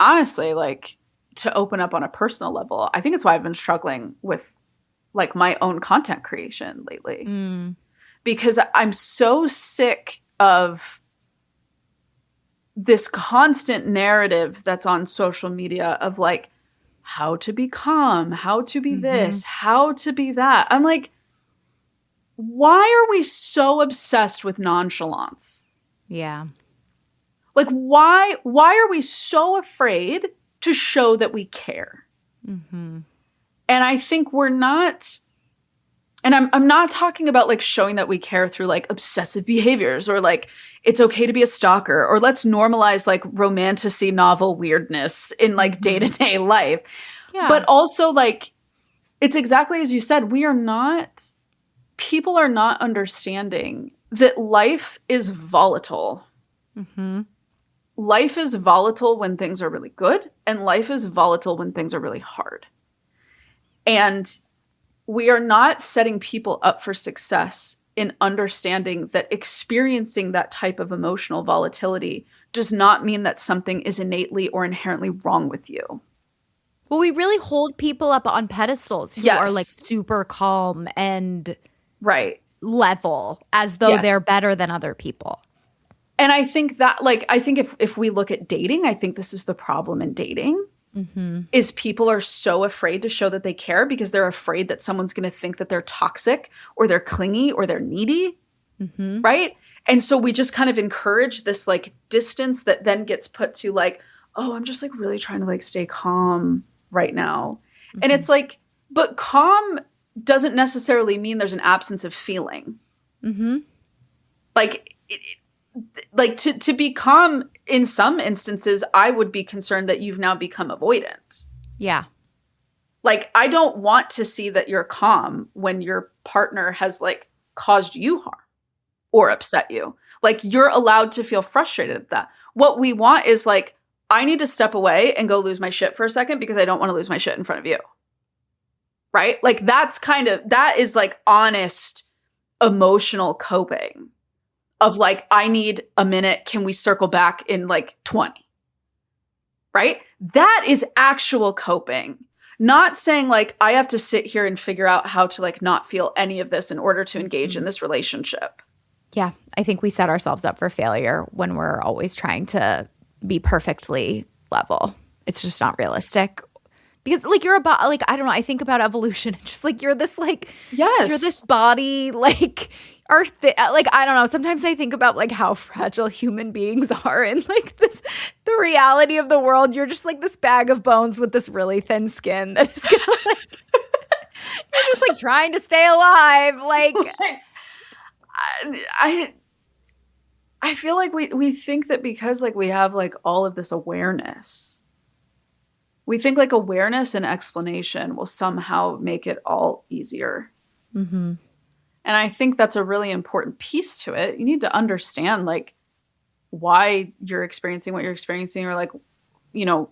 honestly like, to open up on a personal level, I think it's why I've been struggling with like my own content creation lately. Because I'm so sick of this constant narrative that's on social media of like how to be calm, how to be this, how to be that. I'm like, why are we so obsessed with nonchalance? Yeah. Like, why are we so afraid to show that we care? And I think we're not, and I'm not talking about like showing that we care through like obsessive behaviors or like it's okay to be a stalker or let's normalize like romantasy novel weirdness in like day-to-day life. Yeah. But also like, it's exactly as you said, people are not understanding that life is volatile. Life is volatile when things are really good, and life is volatile when things are really hard. And we are not setting people up for success in understanding that experiencing that type of emotional volatility does not mean that something is innately or inherently wrong with you. Well, we really hold people up on pedestals who are like super calm and level as though they're better than other people. And I think that, like, I think if we look at dating, I think this is the problem in dating, is people are so afraid to show that they care because they're afraid that someone's going to think that they're toxic or they're clingy or they're needy, right? And so we just kind of encourage this, like, distance that then gets put to, like, oh, I'm just, like, really trying to, like, stay calm right now. And it's like, but calm doesn't necessarily mean there's an absence of feeling. Like, like to be calm in some instances, I would be concerned that you've now become avoidant. Yeah. Like, I don't want to see that you're calm when your partner has like caused you harm or upset you. Like, you're allowed to feel frustrated at that. What we want is like, I need to step away and go lose my shit for a second because I don't want to lose my shit in front of you. Right? Like, that is like honest emotional coping. Of like, I need a minute. Can we circle back in like 20? Right? That is actual coping. Not saying like, I have to sit here and figure out how to like not feel any of this in order to engage in this relationship. Yeah. I think we set ourselves up for failure when we're always trying to be perfectly level. It's just not realistic. Because like you're about, like, I don't know, I think about evolution and just like you're this like, you're this body, like like, I don't know, sometimes I think about like how fragile human beings are and like the reality of the world. You're just like this bag of bones with this really thin skin that is gonna like, you're just like trying to stay alive. Like, I feel like we think that because like we have like all of this awareness, we think like awareness and explanation will somehow make it all easier. And I think that's a really important piece to it. You need to understand like why you're experiencing what you're experiencing, or like, you know,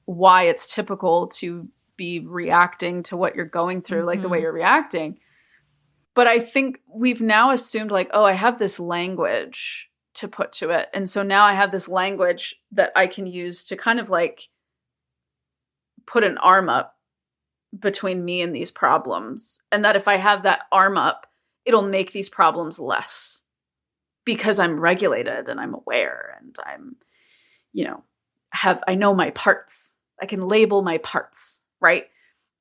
why it's typical to be reacting to what you're going through, like the way you're reacting. But I think we've now assumed like, oh, I have this language to put to it. And so now I have this language that I can use to kind of like put an arm up between me and these problems. And that if I have that arm up, it'll make these problems less because I'm regulated and I'm aware and I'm, you know, I know my parts. I can label my parts, right?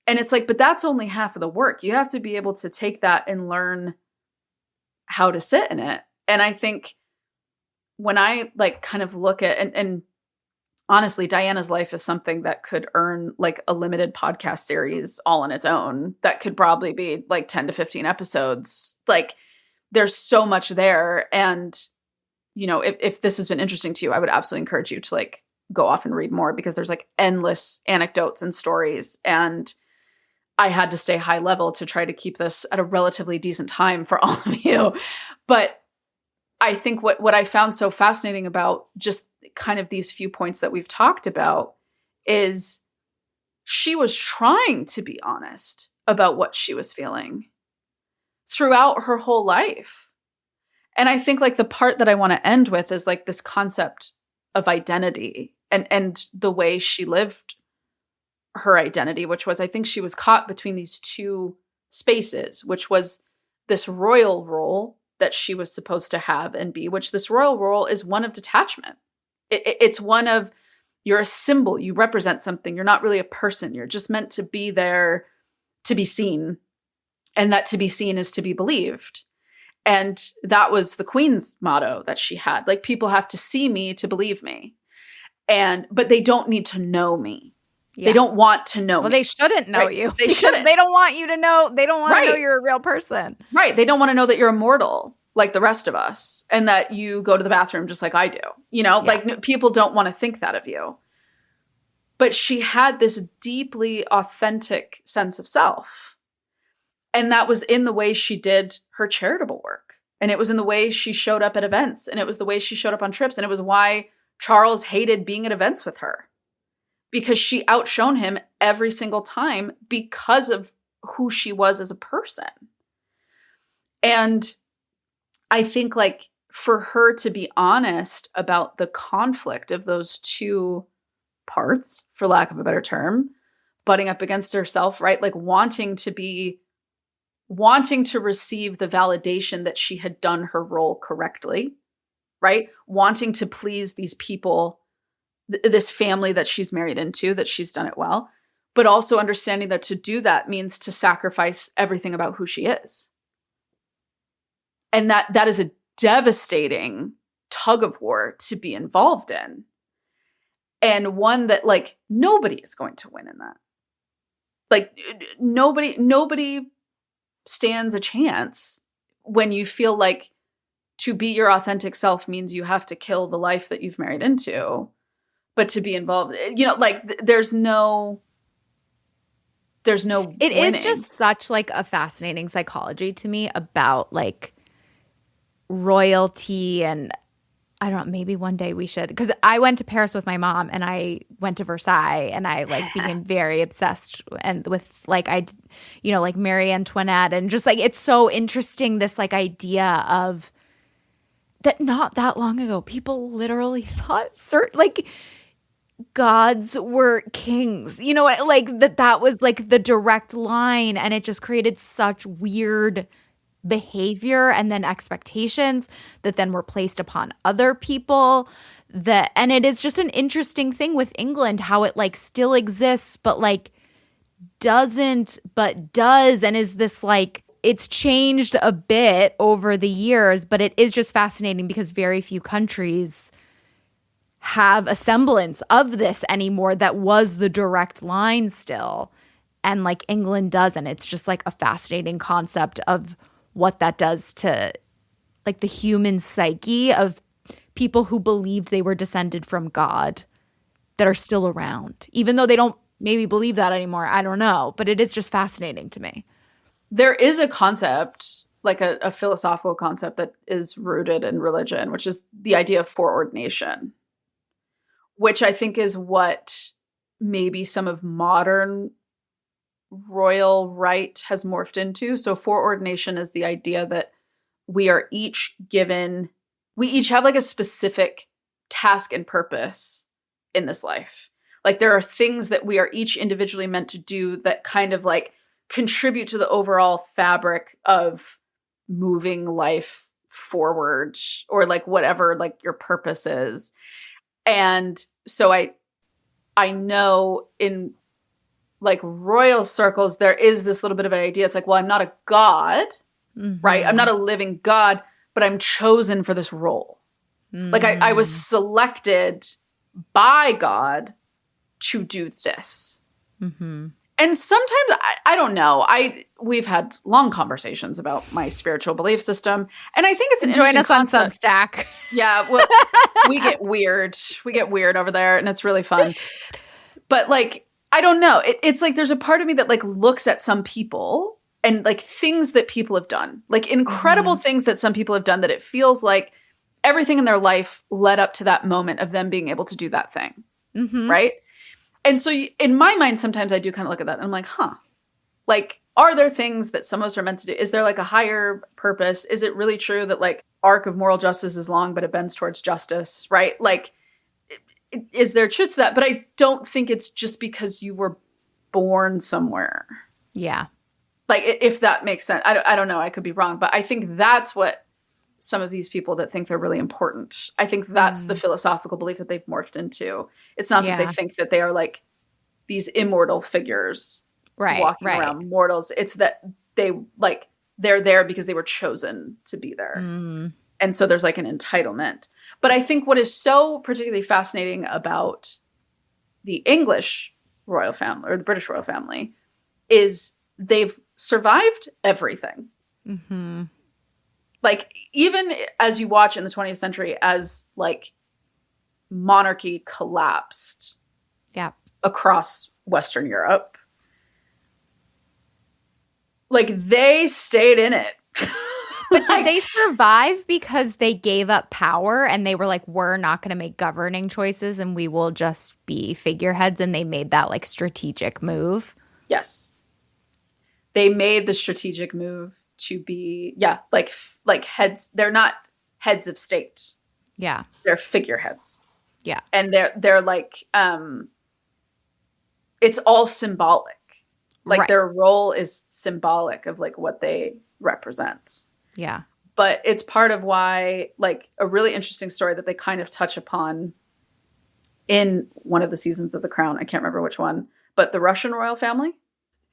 And it's like, but that's only half of the work. You have to be able to take that and learn how to sit in it. And I think when I like kind of look at, and honestly, Diana's life is something that could earn like a limited podcast series all on its own. That could probably be like 10 to 15 episodes. Like there's so much there. And, you know, if this has been interesting to you, I would absolutely encourage you to like go off and read more because there's like endless anecdotes and stories. And I had to stay high level to try to keep this at a relatively decent time for all of you. But I think what I found so fascinating about just kind of these few points that we've talked about is she was trying to be honest about what she was feeling throughout her whole life. And I think like the part that I want to end with is like this concept of identity and the way she lived her identity, which was, I think she was caught between these two spaces, which was this royal role that she was supposed to have and be, which this royal role is one of detachment. It's one of, you're a symbol, you represent something, you're not really a person, you're just meant to be there to be seen, and that to be seen is to be believed. And that was the Queen's motto that she had, like, people have to see me to believe me. But they don't need to know me. Yeah. They don't want to know me. They shouldn't know you. They shouldn't. They don't want you to know. They don't want to know you're a real person. Right. They don't want to know that you're immortal like the rest of us and that you go to the bathroom just like I do. You know, like people don't want to think that of you. But she had this deeply authentic sense of self. And that was in the way she did her charitable work. And it was in the way she showed up at events. And it was the way she showed up on trips. And it was why Charles hated being at events with her. Because she outshone him every single time because of who she was as a person. And I think like for her to be honest about the conflict of those two parts, for lack of a better term, butting up against herself, right? Like wanting to receive the validation that she had done her role correctly, right? Wanting to please these people, this family that she's married into, that she's done it well, but also understanding that to do that means to sacrifice everything about who she is. And that is a devastating tug of war to be involved in. And one that like nobody is going to win in that. Like nobody stands a chance when you feel like to be your authentic self means you have to kill the life that you've married into. But to be involved, you know, like there's no It winning. Is just such like a fascinating psychology to me about like royalty. And I don't know, maybe one day we should, because I went to Paris with my mom and I went to Versailles and I like became very obsessed and with like like Marie Antoinette, and just like it's so interesting, this like idea of that not that long ago people literally thought like gods were kings, you know, like that was like the direct line, and it just created such weird behavior and then expectations that then were placed upon other people. And it is just an interesting thing with England, how it like still exists but like doesn't but does, and is this like it's changed a bit over the years, but it is just fascinating because very few countries have a semblance of this anymore that was the direct line still. And like England doesn't. It's just like a fascinating concept of what that does to like the human psyche of people who believed they were descended from God that are still around, even though they don't maybe believe that anymore. I don't know, but it is just fascinating to me. There is a concept, like a philosophical concept that is rooted in religion, which is the idea of foreordination, which I think is what maybe some of modern royal right has morphed into. So foreordination is the idea that we are each given we each have like a specific task and purpose in this life. Like there are things that we are each individually meant to do that kind of like contribute to the overall fabric of moving life forward, or like whatever like your purpose is. And so I know in like royal circles, there is this little bit of an idea. It's like, well, I'm not a god, right? I'm not a living god, but I'm chosen for this role. Like I was selected by God to do this. And sometimes I don't know. We've had long conversations about my spiritual belief system, and I think it's an join us concept. on Substack. Yeah, well, we get weird. We get weird over there, and it's really fun. But like, I don't know. It's like there's a part of me that like looks at some people and like things that people have done, like incredible things that some people have done, that it feels like everything in their life led up to that moment of them being able to do that thing, right? And so in my mind, sometimes I do kind of look at that and I'm like, like, are there things that some of us are meant to do? Is there like a higher purpose? Is it really true that like arc of moral justice is long, but it bends towards justice, right? Like, is there truth to that? But I don't think it's just because you were born somewhere. Yeah. Like, if that makes sense. I don't know. I could be wrong. But I think that's what some of these people that think they're really important, I think that's the philosophical belief that they've morphed into. It's not that they think that they are like these immortal figures walking around mortals. It's that they're there because they were chosen to be there. And so there's like an entitlement. But I think what is so particularly fascinating about the English royal family or the British royal family is they've survived everything. Like, even as you watch in the 20th century as like monarchy collapsed across Western Europe, like they stayed in it. But did they survive because they gave up power and they were like, we're not going to make governing choices and we will just be figureheads, and they made that like strategic move? Yes. They made the strategic move to be, like heads. They're not heads of state. Yeah. They're figureheads. Yeah. And they're like, it's all symbolic. Like their role is symbolic of like what they represent. Yeah. But it's part of why, like, a really interesting story that they kind of touch upon in one of the seasons of The Crown. I can't remember which one, but the Russian royal family.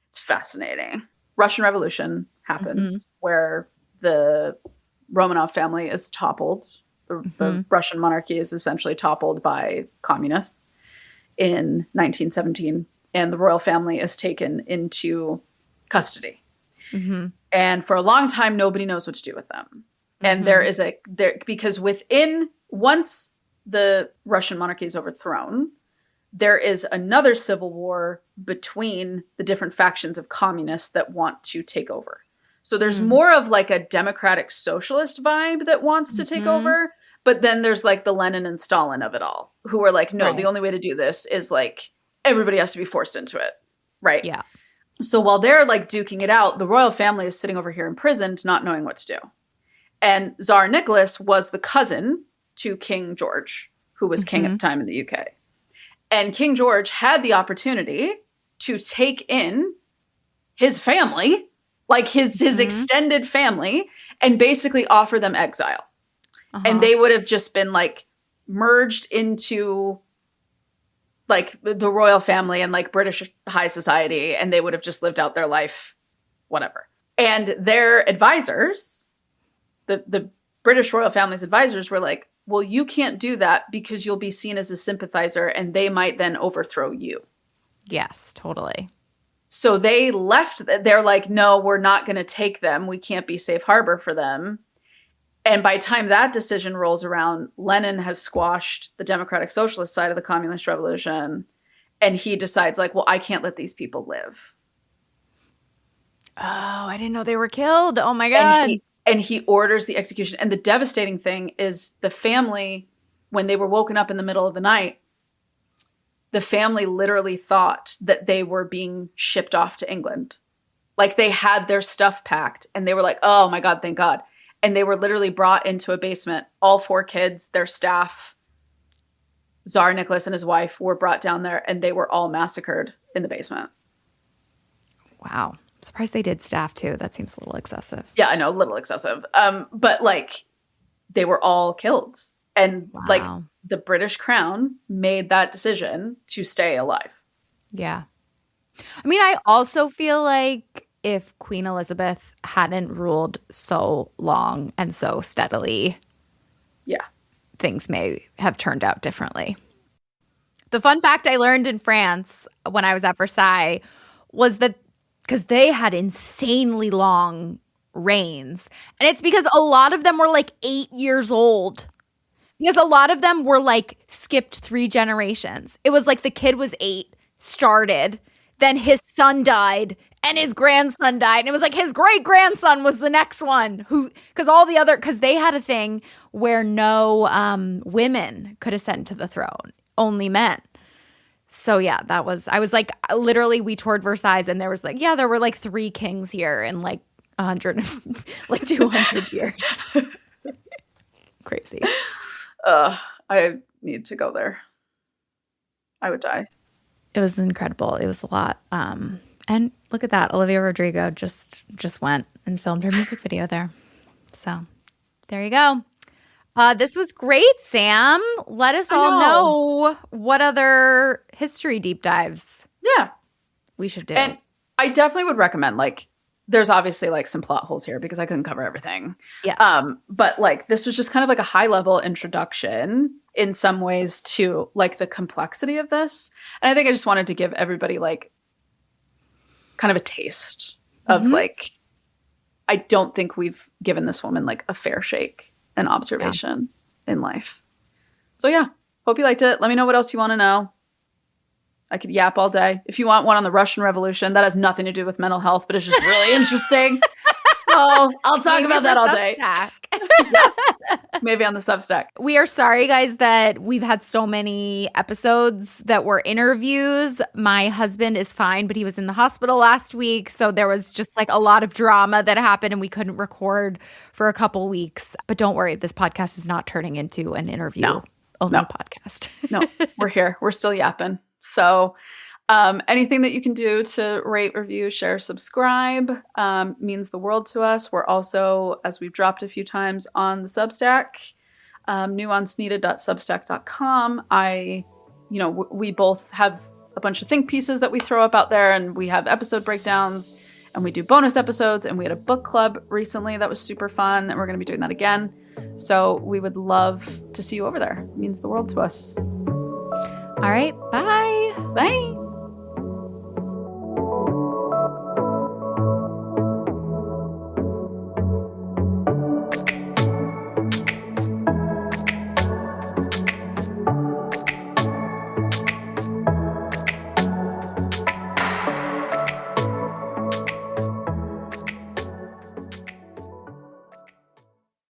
It's fascinating. Russian Revolution happens where the Romanov family is toppled. The Russian monarchy is essentially toppled by communists in 1917, and the royal family is taken into custody. And for a long time, nobody knows what to do with them. And because once the Russian monarchy is overthrown, there is another civil war between the different factions of communists that want to take over. So there's more of like a democratic socialist vibe that wants to take over. But then there's like the Lenin and Stalin of it all, who are like, no, the only way to do this is like everybody has to be forced into it. Right. Yeah. So while they're like duking it out, the royal family is sitting over here imprisoned, not knowing what to do. And Tsar Nicholas was the cousin to King George, who was king at the time in the UK. And King George had the opportunity to take in his family, like his extended family, and basically offer them exile. And they would have just been like merged into like the royal family and like British high society, and they would have just lived out their life, whatever. And their advisors, the British royal family's advisors, were like, well, you can't do that because you'll be seen as a sympathizer and they might then overthrow you. Yes, totally. So they left. They're like, no, we're not going to take them. We can't be safe harbor for them. And by the time that decision rolls around, Lenin has squashed the Democratic Socialist side of the Communist Revolution. And he decides like, well, I can't let these people live. Oh, I didn't know they were killed. Oh my God. And he orders the execution. And the devastating thing is the family, when they were woken up in the middle of the night, the family literally thought that they were being shipped off to England. Like they had their stuff packed and they were like, oh my God, thank God. And they were literally brought into a basement. All 4 kids, their staff, Tsar Nicholas and his wife were brought down there, and they were all massacred in the basement. Wow. I'm surprised they did staff too. That seems a little excessive. Yeah, I know, a little excessive. But like they were all killed. And like the British Crown made that decision to stay alive. Yeah. I mean, I also feel like if Queen Elizabeth hadn't ruled so long and so steadily, things may have turned out differently. The fun fact I learned in France when I was at Versailles was that because they had insanely long reigns, and it's because a lot of them were like 8 years old. Because a lot of them were like skipped 3 generations. It was like the kid was 8, started, then his son died, and his grandson died. And it was like his great-grandson was the next one. Because they had a thing where no women could ascend to the throne, only men. So yeah, I was like, literally we toured Versailles and there was like, there were like 3 kings here in like 100, like 200 years. Crazy. I need to go there. I would die. It was incredible. It was a lot. And look at that. Olivia Rodrigo just went and filmed her music video there. So there you go. This was great, Sam. Let us all know what other history deep dives we should do. And I definitely would recommend, like, there's obviously like some plot holes here because I couldn't cover everything. Yes. But like this was just kind of like a high level introduction in some ways to like the complexity of this. And I think I just wanted to give everybody like kind of a taste of like, I don't think we've given this woman like a fair shake and observation in life. So yeah, hope you liked it. Let me know what else you want to know. I could yap all day. If you want one on the Russian Revolution, that has nothing to do with mental health, but it's just really interesting. So I'll talk about that all day. Maybe on the Substack. We are sorry, guys, that we've had so many episodes that were interviews. My husband is fine, but he was in the hospital last week. So there was just like a lot of drama that happened and we couldn't record for a couple weeks. But don't worry, this podcast is not turning into an interview only podcast. No, we're here. We're still yapping. So anything that you can do to rate, review, share, subscribe means the world to us. We're also, as we've dropped a few times, on the Substack, nuanceneeded.substack.com. We both have a bunch of think pieces that we throw up out there, and we have episode breakdowns, and we do bonus episodes, and we had a book club recently that was super fun, and we're going to be doing that again. So we would love to see you over there. It means the world to us. All right. Bye. Bye.